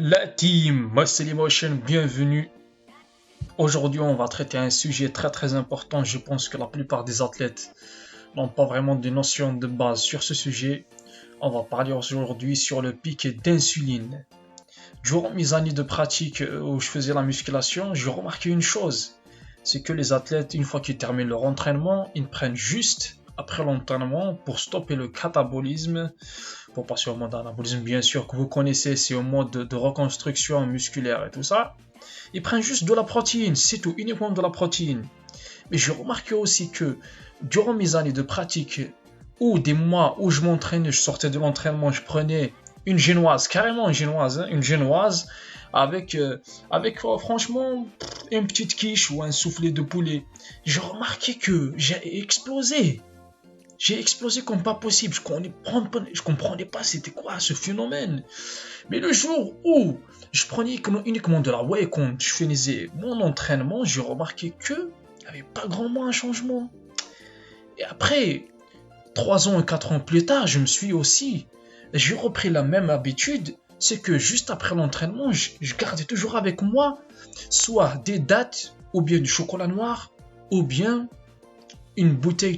La team Muscle Emotion, bienvenue. Aujourd'hui, on va traiter un sujet très important. Je pense que la plupart des athlètes n'ont pas vraiment de notion de base sur ce sujet. On va parler aujourd'hui sur le pic d'insuline. Durant mes années de pratique où je faisais la musculation, j'ai remarqué une chose. C'est que les athlètes, une fois qu'ils terminent leur entraînement, ils prennent juste après l'entraînement pour stopper le catabolisme, pour passer au mode anabolisme, bien sûr, que vous connaissez, c'est au mode de reconstruction musculaire et tout ça. Ils prennent juste de la protéine, c'est tout, uniquement de la protéine. Mais j'ai remarqué aussi que durant mes années de pratique, ou des mois où je m'entraînais, je sortais de l'entraînement, je prenais une génoise, carrément une génoise, avec franchement une petite quiche ou un soufflé de poulet. J'ai remarqué que j'ai explosé. J'ai explosé comme pas possible. Je comprenais pas c'était quoi ce phénomène. Mais le jour où je prenais uniquement de la whey quand je faisais mon entraînement, j'ai remarqué que il n'y avait pas grand changement. Et après, 3 ans et 4 ans plus tard, j'ai repris la même habitude. C'est que juste après l'entraînement, je gardais toujours avec moi soit des dattes, ou bien du chocolat noir, ou bien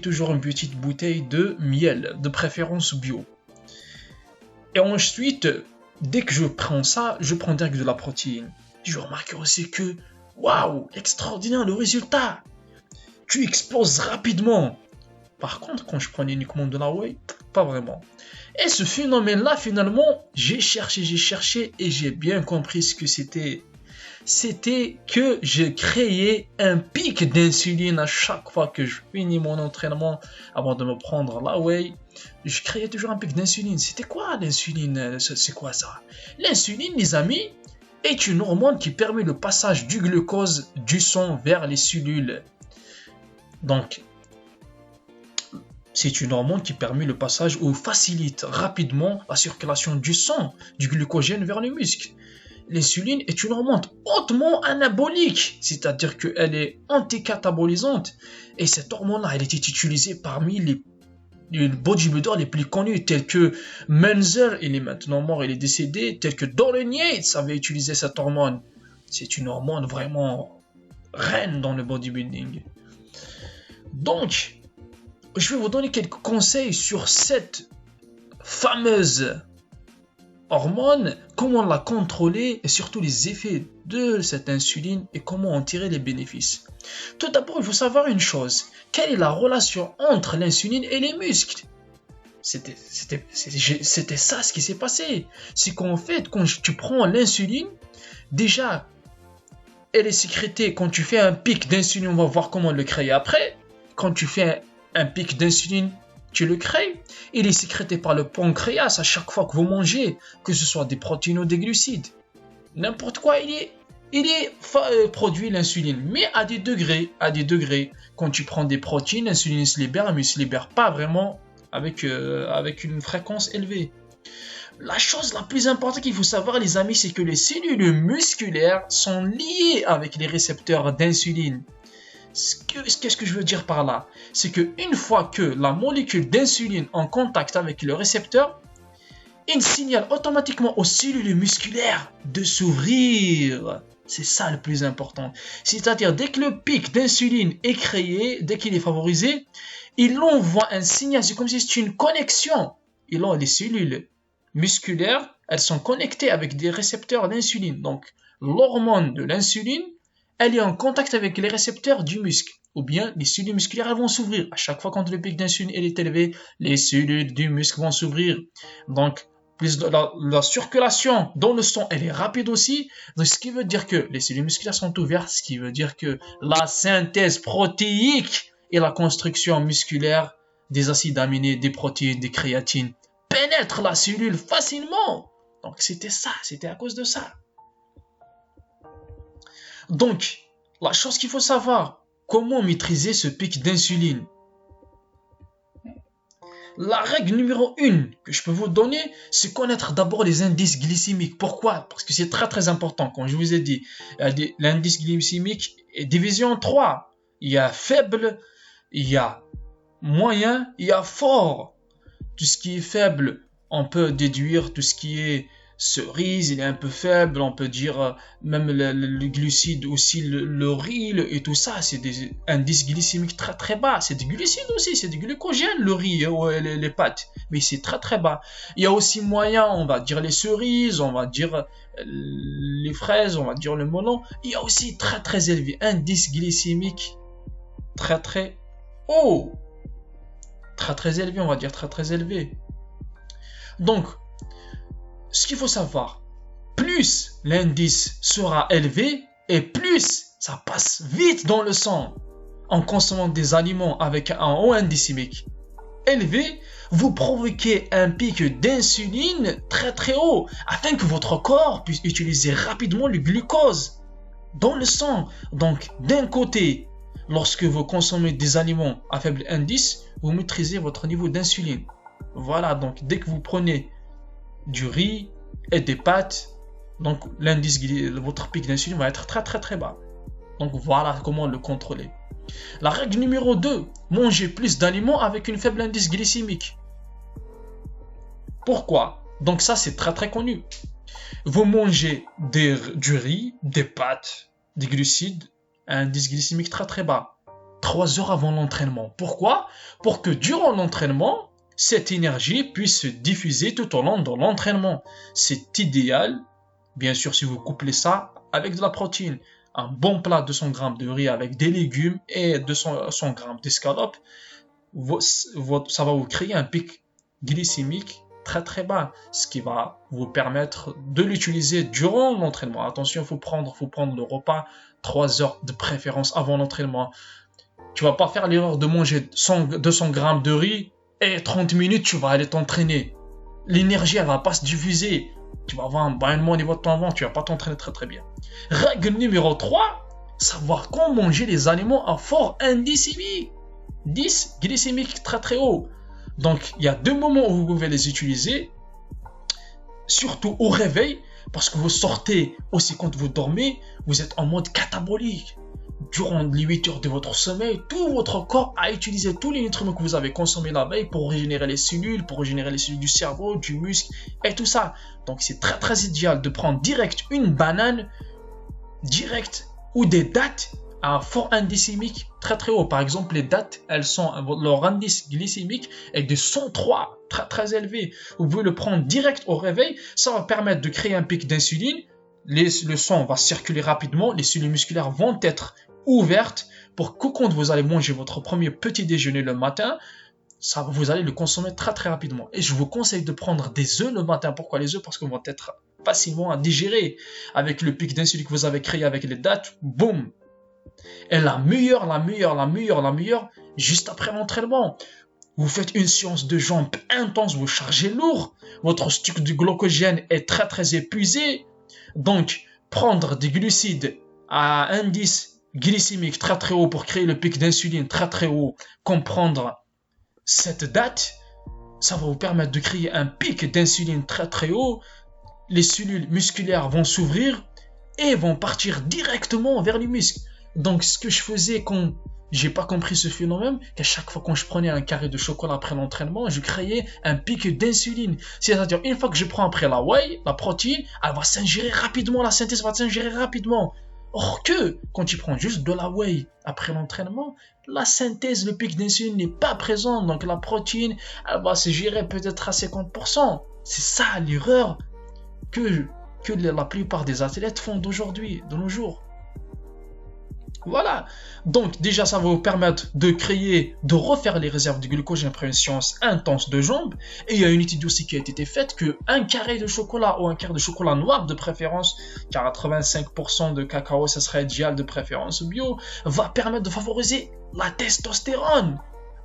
toujours une petite bouteille de miel, de préférence bio. Et ensuite, dès que je prends ça, je prends direct de la protéine. Je remarque aussi que, waouh, extraordinaire le résultat. Tu exploses rapidement. Par contre, quand je prenais uniquement de la whey, pas vraiment. Et ce phénomène-là, finalement, j'ai cherché et j'ai bien compris ce que c'était. C'était que je créais un pic d'insuline à chaque fois que je finis mon entraînement avant de me prendre la whey. Je créais toujours un pic d'insuline. C'était quoi l'insuline? C'est quoi ça? L'insuline, les amis, est une hormone qui permet le passage du glucose du sang vers les cellules. Donc, c'est une hormone qui permet le passage ou facilite rapidement la circulation du sang, du glucogène vers les muscles. L'insuline est une hormone hautement anabolique, c'est-à-dire qu'elle est anticatabolisante. Et cette hormone-là, elle était utilisée parmi les bodybuilders les plus connus, tels que Menzel, il est maintenant mort, il est décédé, tels que Dorian Yates avait utilisé cette hormone. C'est une hormone vraiment reine dans le bodybuilding. Donc, je vais vous donner quelques conseils sur cette fameuse hormone, comment la contrôler et surtout les effets de cette insuline et comment en tirer les bénéfices. Tout d'abord, il faut savoir une chose. Quelle est la relation entre l'insuline et les muscles? C'était ça ce qui s'est passé. C'est qu'en fait, quand tu prends l'insuline, déjà, elle est sécrétée quand tu fais un pic d'insuline, on va voir comment le créer après. Quand tu fais un pic d'insuline, tu le crées, il est sécrété par le pancréas à chaque fois que vous mangez, que ce soit des protéines ou des glucides. N'importe quoi, il est produit l'insuline, mais à des degrés. Quand tu prends des protéines, l'insuline se libère, mais il ne se libère pas vraiment avec une fréquence élevée. La chose la plus importante qu'il faut savoir, les amis, c'est que les cellules musculaires sont liées avec les récepteurs d'insuline. Qu'est-ce que je veux dire par là? C'est qu'une fois que la molécule d'insuline est en contact avec le récepteur, il signale automatiquement aux cellules musculaires de s'ouvrir. C'est ça le plus important. C'est-à-dire, dès que le pic d'insuline est créé, dès qu'il est favorisé, il envoie un signal. C'est comme si c'était une connexion. Les cellules musculaires, elles sont connectées avec des récepteurs d'insuline. Donc, l'hormone de l'insuline, elle est en contact avec les récepteurs du muscle. Ou bien, les cellules musculaires elles vont s'ouvrir. À chaque fois quand le pic d'insuline est élevé, les cellules du muscle vont s'ouvrir. Donc, la circulation dans le sang, elle est rapide aussi. Donc, ce qui veut dire que les cellules musculaires sont ouvertes, ce qui veut dire que la synthèse protéique et la construction musculaire des acides aminés, des protéines, des créatines pénètrent la cellule facilement. Donc, c'était à cause de ça. Donc, la chose qu'il faut savoir, comment maîtriser ce pic d'insuline? La règle numéro 1 que je peux vous donner, c'est connaître d'abord les indices glycémiques. Pourquoi? Parce que c'est très important. Comme je vous ai dit, l'indice glycémique est divisé en 3. Il y a faible, il y a moyen, il y a fort. Tout ce qui est faible, on peut déduire tout ce qui est cerise, il est un peu faible, on peut dire même le glucide aussi, le riz et tout ça, c'est des indices glycémiques très très bas. C'est des glucides aussi, c'est du glucogène, le riz et les pâtes, mais c'est très très bas. Il y a aussi moyen, on va dire les cerises, on va dire les fraises, on va dire le melon. Il y a aussi très très élevé, indice glycémique très très haut, très très élevé, on va dire très très élevé. Donc, ce qu'il faut savoir, plus l'indice sera élevé et plus ça passe vite dans le sang. En consommant des aliments avec un haut indice glycémique élevé, vous provoquez un pic d'insuline très très haut afin que votre corps puisse utiliser rapidement le glucose dans le sang. Donc, d'un côté, lorsque vous consommez des aliments à faible indice, vous maîtrisez votre niveau d'insuline. Voilà, donc dès que vous prenez du riz et des pâtes, donc votre pic d'insuline va être très très très bas. Donc voilà comment le contrôler. La règle numéro 2, mangez plus d'aliments avec une faible indice glycémique. Pourquoi? Donc ça c'est très très connu. Vous mangez du riz, des pâtes, des glucides, un indice glycémique très très bas, 3 heures avant l'entraînement. Pourquoi? Pour que durant l'entraînement, cette énergie puisse se diffuser tout au long de l'entraînement. C'est idéal, bien sûr, si vous couplez ça avec de la protéine. Un bon plat de 200 g de riz avec des légumes et 200 g d'escalope, ça va vous créer un pic glycémique très très bas, ce qui va vous permettre de l'utiliser durant l'entraînement. Attention, il faut prendre le repas 3 heures de préférence avant l'entraînement. Tu vas pas faire l'erreur de manger 200 g de riz et 30 minutes, tu vas aller t'entraîner. L'énergie, elle va pas se diffuser. Tu vas avoir un bâillement au niveau de ton ventre, tu vas pas t'entraîner très très bien. Règle numéro 3, savoir quand manger les aliments à fort indice glycémique très très haut. Donc, il y a 2 moments où vous pouvez les utiliser, surtout au réveil, parce que vous sortez aussi quand vous dormez, vous êtes en mode catabolique. Durant les 8 heures de votre sommeil, tout votre corps a utilisé tous les nutriments que vous avez consommés la veille pour régénérer les cellules, du cerveau, du muscle et tout ça. Donc c'est très très idéal de prendre direct une banane, direct, ou des dattes à un fort indice glycémique très très haut. Par exemple, les dattes, leur indice glycémique est de 103, très très élevé. Vous pouvez le prendre direct au réveil, ça va permettre de créer un pic d'insuline. Le sang va circuler rapidement, les cellules musculaires vont être ouvertes pour que quand vous allez manger votre premier petit déjeuner le matin, vous allez le consommer très très rapidement. Et je vous conseille de prendre des œufs le matin. Pourquoi les œufs? Parce qu'ils vont être facilement à digérer. Avec le pic d'insuline que vous avez créé avec les dattes, boum. Et la meilleure, juste après l'entraînement. Vous faites une séance de jambes intense, vous chargez lourd, votre stock de glycogène est très très épuisé. Donc, prendre des glucides à indice glycémique très très haut pour créer le pic d'insuline très très haut, comprendre cette date, ça va vous permettre de créer un pic d'insuline très très haut. Les cellules musculaires vont s'ouvrir et vont partir directement vers les muscles. Donc, ce que je faisais quand j'ai pas compris ce phénomène, qu'à chaque fois quand je prenais un carré de chocolat après l'entraînement, je créais un pic d'insuline. C'est-à-dire, une fois que je prends après la whey, la protéine, elle va s'ingérer rapidement, la synthèse va s'ingérer rapidement. Or que, quand tu prends juste de la whey après l'entraînement, la synthèse, le pic d'insuline n'est pas présent. Donc la protéine, elle va se gérer peut-être à 50%. C'est ça l'erreur que la plupart des athlètes font d'aujourd'hui, de nos jours. Voilà, donc déjà ça va vous permettre de refaire les réserves de glucogène après une séance intense de jambes. Et il y a une étude aussi qui a été faite que un carré de chocolat ou un carré de chocolat noir de préférence, car à 85% de cacao, ça serait idéal de préférence bio, va permettre de favoriser la testostérone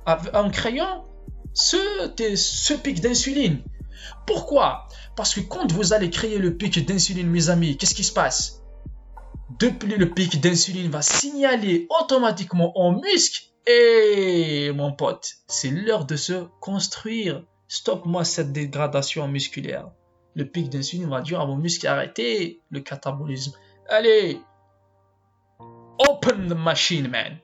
en créant ce pic d'insuline. Pourquoi? Parce que quand vous allez créer le pic d'insuline, mes amis, qu'est-ce qui se passe? Depuis le pic d'insuline va signaler automatiquement au muscle et mon pote, c'est l'heure de se construire. Stop-moi cette dégradation musculaire. Le pic d'insuline va dire à vos muscles arrêtez le catabolisme. Allez, open the machine, man.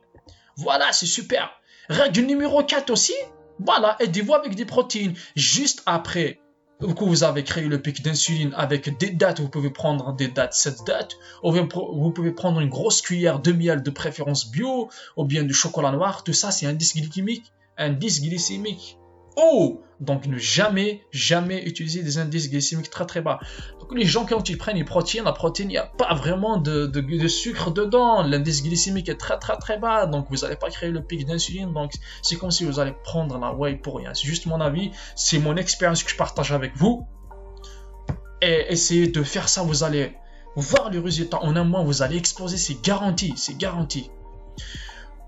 Voilà, c'est super. Règle numéro 4 aussi. Voilà, aidez-vous avec des protéines. Juste après Du coup, vous avez créé le pic d'insuline avec des dates. Vous pouvez prendre des dates, cette date. Ou bien, vous pouvez prendre une grosse cuillère de miel de préférence bio, ou bien du chocolat noir. Tout ça, c'est un indice glycémique. Indice glycémique. Oh! Donc, ne jamais utiliser des indices glycémiques très très bas. Donc, les gens, quand ils prennent une protéine, la protéine, il n'y a pas vraiment de sucre dedans. L'indice glycémique est très très très bas. Donc, vous n'allez pas créer le pic d'insuline. Donc, c'est comme si vous allez prendre la whey pour rien. C'est juste mon avis. C'est mon expérience que je partage avec vous. Et essayez de faire ça. Vous allez voir le résultat en un mois. Vous allez exploser. C'est garanti. C'est garanti.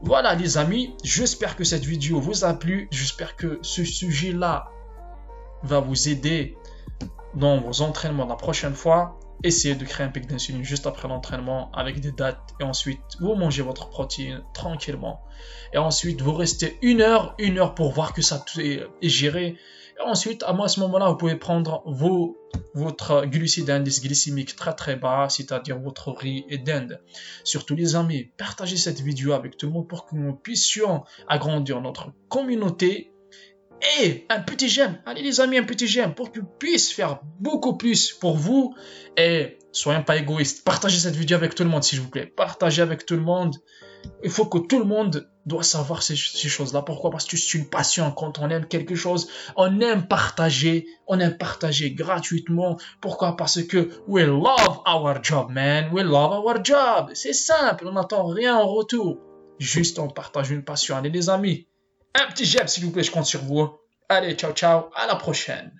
Voilà les amis, j'espère que cette vidéo vous a plu, j'espère que ce sujet-là va vous aider dans vos entraînements la prochaine fois. Essayez de créer un pic d'insuline juste après l'entraînement avec des dates et ensuite vous mangez votre protéine tranquillement. Et ensuite vous restez une heure pour voir que ça est géré. Et ensuite, à ce moment-là, vous pouvez prendre votre glucide indice glycémique très très bas, c'est-à-dire votre riz et dinde. Surtout les amis, partagez cette vidéo avec tout le monde pour que nous puissions agrandir notre communauté. Et un petit j'aime, allez les amis, un petit j'aime pour que je puisse faire beaucoup plus pour vous. Et soyez pas égoïstes, partagez cette vidéo avec tout le monde s'il vous plaît. Partagez avec tout le monde. Il faut que tout le monde doit savoir ces choses-là. Pourquoi? Parce que c'est une passion. Quand on aime quelque chose, on aime partager gratuitement. Pourquoi? Parce que we love our job, man. We love our job. C'est simple, on n'attend rien en retour. Juste on partage une passion. Allez les amis, un petit j'aime s'il vous plaît, je compte sur vous. Allez, ciao, ciao, à la prochaine.